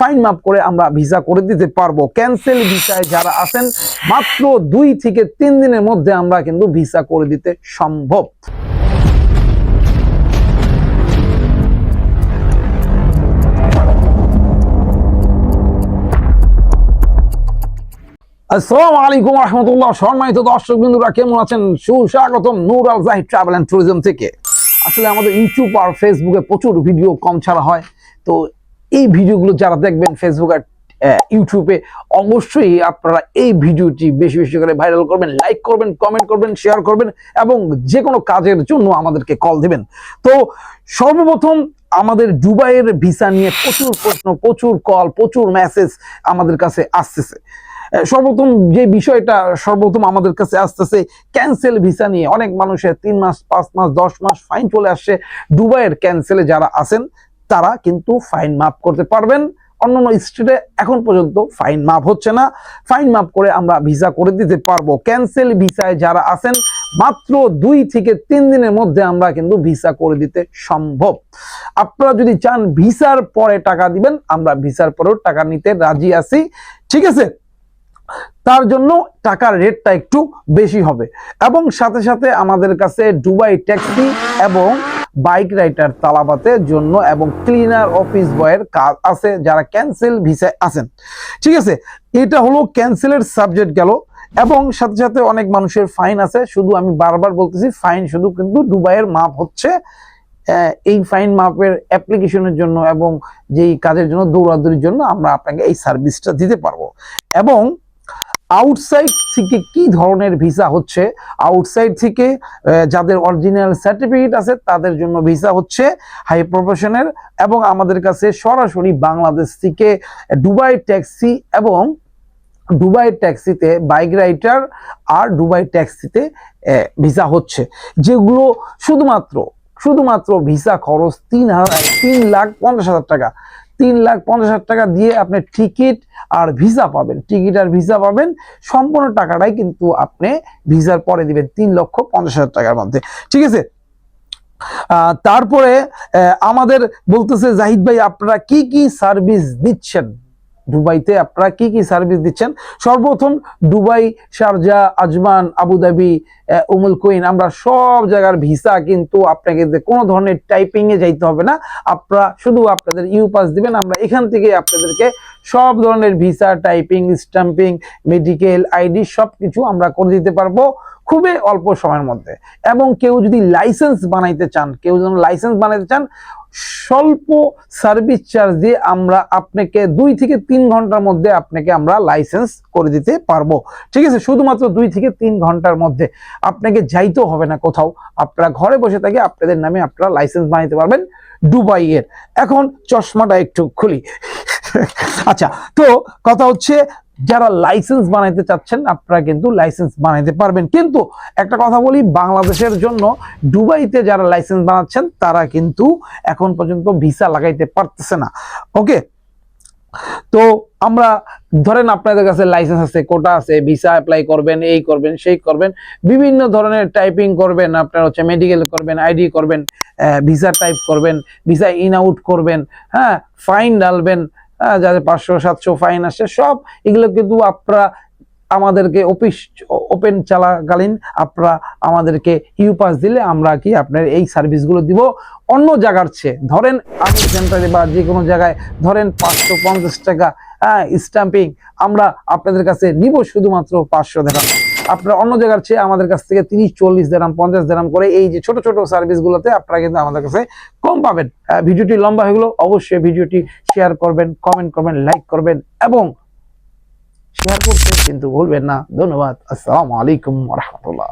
Fine মাফ করে আমরা ভিসা করে দিতে পারবো। ক্যান্সেল ভিসায় যারা আছেন মাত্র 2 থেকে 3 দিনের মধ্যে আমরা কিন্তু ভিসা করে দিতে সম্ভব। আসসালামু আলাইকুম ওয়া রাহমাতুল্লাহ। সম্মানিত দর্শক বিন্দুরা কেমন আছেন? সুস্বাগতম নূর আল জাহিদ ট্রাভেল এন্ড ট্যুরিজম থেকে। আসলে আমাদের ইউটিউব আর ফেসবুকে প্রচুর ভিডিও কম ছাড়া হয়, তো এই ভিডিওগুলো যারা দেখবেন ফেসবুক আর ইউটিউবে, অবশ্যই আপনারা এই ভিডিওটি বেশি বেশি করে ভাইরাল করবেন, লাইক করবেন, কমেন্ট করবেন, শেয়ার করবেন এবং যে কোনো কাজের জন্য আমাদেরকে কল দিবেন। তো সর্বপ্রথম আমাদের দুবাইয়ের ভিসা নিয়ে প্রচুর প্রশ্ন, প্রচুর কল, প্রচুর মেসেজ আমাদের কাছে আসতেছে। সর্বপ্রথম যে বিষয়টা আমাদের কাছে আসতেছে ক্যান্সেল ভিসা নিয়ে। অনেক মানুষের 3 মাস, 5 মাস, 10 মাস ফাইন চলে আসছে। দুবাইয়ের ক্যান্সেলে যারা আছেন তারা কিন্তু ফাইন মাফ করতে পারবেন। অন্যান্য স্টেটে এখন পর্যন্ত ফাইন মাফ হচ্ছে না। ফাইন মাফ করে আমরা ভিসা করে দিতে পারবো। ক্যান্সেল ভিসায় যারা আছেন মাত্র 2 থেকে 3 দিনের মধ্যে আমরা কিন্তু ভিসা করে দিতে সম্ভব। আপনারা যদি চান ভিসার পরে টাকা দিবেন, আমরা ভিসার পরেও টাকা নিতে রাজি আছি, ঠিক আছে? তার জন্য টাকার রেটটা একটু বেশি হবে এবং সাথে সাথে আমাদের কাছে দুবাই ট্যাক্সি এবং বাইক রাইডার তালাবাতের জন্য এবং ক্লিনার অফিস বয়ের কাজ আছে যারা ক্যান্সেল ভিসায় আছেন, ঠিক আছে? এটা হলো ক্যান্সেলের সাবজেক্ট গেল। এবং সাথে সাথে অনেক মানুষের ফাইন আছে। শুধু আমি বারবার বলতেছি, ফাইন শুধু কিন্তু দুবাইয়ের মাপ হচ্ছে। এই ফাইন মাপের অ্যাপ্লিকেশনের জন্য এবং যেই কাজের জন্য দৌড়াদৌড়ির জন্য আমরা আপনাকে এই সার্ভিসটা দিতে পারবো। এবং আউটসাইড থেকে কি ধরনের ভিসা হচ্ছে, আউটসাইড থেকে যাদের অরিজিনাল সার্টিফিকেট আছে তাদের জন্য ভিসা হচ্ছে হাই প্রফেশনের, এবং আমাদের কাছে সরাসরি বাংলাদেশ থেকে দুবাই ট্যাক্সি এবং দুবাই ট্যাক্সিতে বাইক রাইডার আর দুবাই ট্যাক্সিতে ভিসা হচ্ছে, যেগুলো শুধুমাত্র ভিসা খরচ 3,50,000 টাকা। 3,50,000 টাকা দিয়ে আপনি টিকিট আর ভিসা পাবেন। সম্পূর্ণ টাকাটাই কিন্তু আপনি ভিসার পরে দিবেন 3,50,000 টাকার মধ্যে, ঠিক আছে? তারপরে আমাদের বলতেছে, জাহিদ ভাই আপনারা কি কি সার্ভিস দিচ্ছেন দুবাইতে? আপনারা কি কি সার্ভিস দিচ্ছেন? সর্বপ্রথম Dubai, Sharjah, Ajman, Abu Dhabi, Umm al Quwain, আমরা সব জায়গার ভিসা কিন্তু আপনাকে কোনো ধরনের টাইপিং এ যাইতে হবে না। আপনারা শুধু আপনাদের ইউ পাস দিবেন, আমরা এখান থেকে আপনাদেরকে সব ধরনের visa, typing, stamping, medical, ID সবকিছু আমরা করে দিতে পারবো খুবই অল্প সময়ের মধ্যে। এবং কেউ যদি লাইসেন্স বানাইতে চান, স্বল্প সার্ভিস চার্জ দিয়ে আমরা আপনাকে 2 থেকে 3 ঘন্টার মধ্যে আপনাকে আমরা লাইসেন্স করে দিতে পারবো, ঠিক আছে? শুধুমাত্র 2 থেকে 3 ঘন্টার মধ্যে আপনাকে যাইতেও হবে না কোথাও। আপনারা ঘরে বসে থেকে আপনাদের নামে আপনারা লাইসেন্স বানাইতে পারবেন দুবাইয়ের। এখন চশমাটা একটু খুলি। আচ্ছা, তো কথা হচ্ছে, যারা লাইসেন্স বানাইতে চাচ্ছেন আপনারা কিন্তু লাইসেন্স বানাইতে পারবেন। কিন্তু একটা কথা বলি, বাংলাদেশের জন্য দুবাইতে যারা লাইসেন্স বানাচ্ছেন তারা কিন্তু এখন পর্যন্ত ভিসা লাগাইতে পারতেছে না। ওকে, তো আমরা ধরেন আপনাদের কাছে লাইসেন্স আছে, কোটা আছে, ভিসা অ্যাপ্লাই করবেন, এই করবেন, সেই করবেন, বিভিন্ন ধরনের টাইপিং করবেন, আপনার হচ্ছে মেডিকেল করবেন, আইডি করবেন, ভিসা টাইপ করবেন, ভিসা ইন আউট করবেন, হ্যাঁ, ফাইন ডালবেন, যাদের 500-700 ফাইন আসছে, সব এগুলো কিন্তু আপনারা আমাদেরকে অফিস ওপেন চলাকালীন আপনারা আমাদেরকে ইউ পাস দিলে আমরা কি আপনার এই সার্ভিসগুলো দিব। অন্য জায়গার চেয়ে ধরেন আমি সেন্টারে বা যে কোনো জায়গায় ধরেন 550 টাকা স্ট্যাম্পিং আমরা আপনাদের কাছে নিব শুধুমাত্র 500 টাকা। আপনারা অন্য জায়গার চেয়ে আমাদের কাছ থেকে 30-40 দিরহাম, 50 দিরহাম করে এই যে ছোট ছোট সার্ভিসগুলোতে আপনারা কিন্তু আমাদের কাছে কম পাবেন। ভিডিওটি লম্বা হয়ে গেল, অবশ্যই ভিডিওটি শেয়ার করবেন, কমেন্ট করবেন, লাইক করবেন এবং শেয়ার করতে কিন্তু ভুলবেন না। ধন্যবাদ। আসসালামু আলাইকুম ওয়া রাহমাতুল্লাহ।